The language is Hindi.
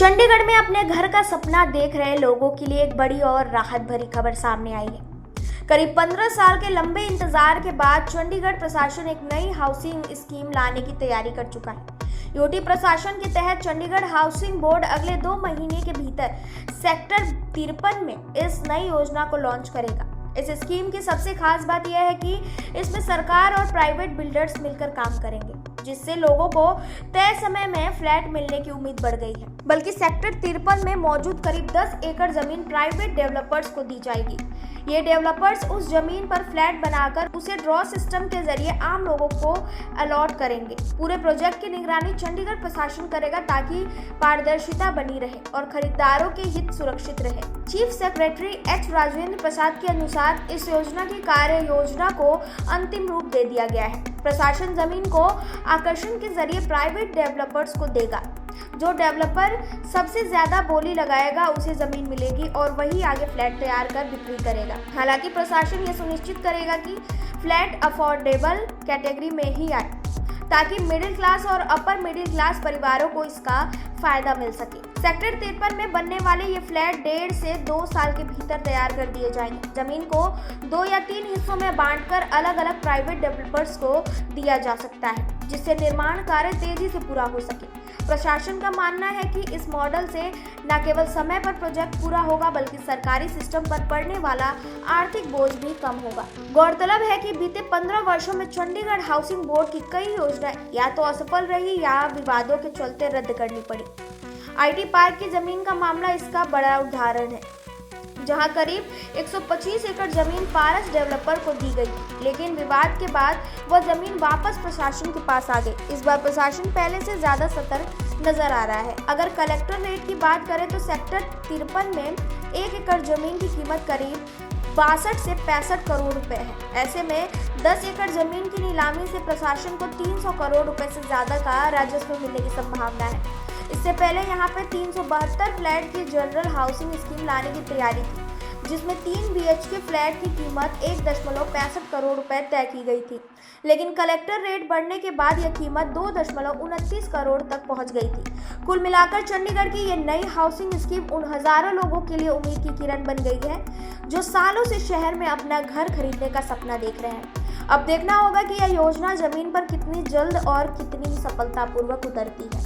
चंडीगढ़ में अपने घर का सपना देख रहे लोगों के लिए एक बड़ी और राहत भरी खबर सामने आई है। करीब 15 साल के लंबे इंतजार के बाद चंडीगढ़ प्रशासन एक नई हाउसिंग स्कीम लाने की तैयारी कर चुका है। यूटी प्रशासन के तहत चंडीगढ़ हाउसिंग बोर्ड अगले 2 महीने के भीतर सेक्टर 53 में इस नई योजना को लॉन्च करेगा। इस स्कीम की सबसे खास बात यह है कि इसमें सरकार और प्राइवेट बिल्डर्स मिलकर काम करेंगे, जिससे लोगों को तय समय में फ्लैट मिलने की उम्मीद बढ़ गई है। बल्कि सेक्टर 53 में मौजूद करीब 10 एकड़ जमीन प्राइवेट डेवलपर्स को दी जाएगी। ये डेवलपर्स उस जमीन पर फ्लैट बनाकर उसे ड्रॉ सिस्टम के जरिए आम लोगों को अलॉट करेंगे। पूरे प्रोजेक्ट की निगरानी चंडीगढ़ प्रशासन करेगा ताकि पारदर्शिता बनी रहे और खरीदारों के हित सुरक्षित रहे। Chief secretary H Rajendra Prasad के अनुसार इस योजना की कार्य योजना को अंतिम रूप दे दिया गया है। प्रशासन जमीन को आकर्षण के जरिए प्राइवेट डेवलपर्स को देगा। जो डेवलपर सबसे ज्यादा बोली लगाएगा उसे जमीन मिलेगी और वही आगे फ्लैट तैयार कर बिक्री करेगा। हालांकि प्रशासन ये सुनिश्चित करेगा कि फ्लैट अफोर्डेबल कैटेगरी में ही आए, ताकि मिडिल क्लास और अपर मिडिल क्लास परिवारों को इसका फायदा मिल सके। सेक्टर 53 में बनने वाले ये फ्लैट 1.5 से 2 साल के भीतर तैयार कर दिए जाएंगे। जमीन को 2 या 3 हिस्सों में बांटकर अलग अलग प्राइवेट डेवलपर्स को दिया जा सकता है, जिससे निर्माण कार्य तेजी से पूरा हो सके। प्रशासन का मानना है कि इस मॉडल से न केवल समय पर प्रोजेक्ट पूरा होगा, बल्कि सरकारी सिस्टम पर पड़ने वाला आर्थिक बोझ भी कम होगा। गौरतलब है कि बीते 15 वर्षों में चंडीगढ़ हाउसिंग बोर्ड की कई योजनाएं या तो असफल रही या विवादों के चलते रद्द करनी पड़ी। आईटी पार्क की जमीन का मामला इसका बड़ा उदाहरण है, जहां करीब 125 एकड़ जमीन पारस डेवलपर को दी गई, लेकिन विवाद के बाद वह जमीन वापस प्रशासन के पास आ गई। इस बार प्रशासन पहले से ज्यादा सतर्क नजर आ रहा है। अगर कलेक्टर रेट की बात करें तो सेक्टर 53 में 1 एकड़ जमीन की कीमत करीब 62 से 65 करोड़ रुपए है। ऐसे में 10 एकड़ जमीन की नीलामी से प्रशासन को 300 करोड़ रुपए से ज्यादा का राजस्व मिलने की संभावना है। इससे पहले यहाँ पे 372 फ्लैट की जनरल हाउसिंग स्कीम लाने की तैयारी थी, जिसमें 3 BHK फ्लैट की कीमत 1.65 करोड़ रुपए तय की गई थी, लेकिन कलेक्टर रेट बढ़ने के बाद यह कीमत 2.29 करोड़ तक पहुंच गई थी। कुल मिलाकर चंडीगढ़ की ये नई हाउसिंग स्कीम उन हजारों लोगों के लिए उम्मीद की किरण बन गई है, जो सालों से शहर में अपना घर खरीदने का सपना देख रहे हैं। अब देखना होगा कि यह योजना जमीन पर कितनी जल्द और कितनी सफलतापूर्वक उतरती है।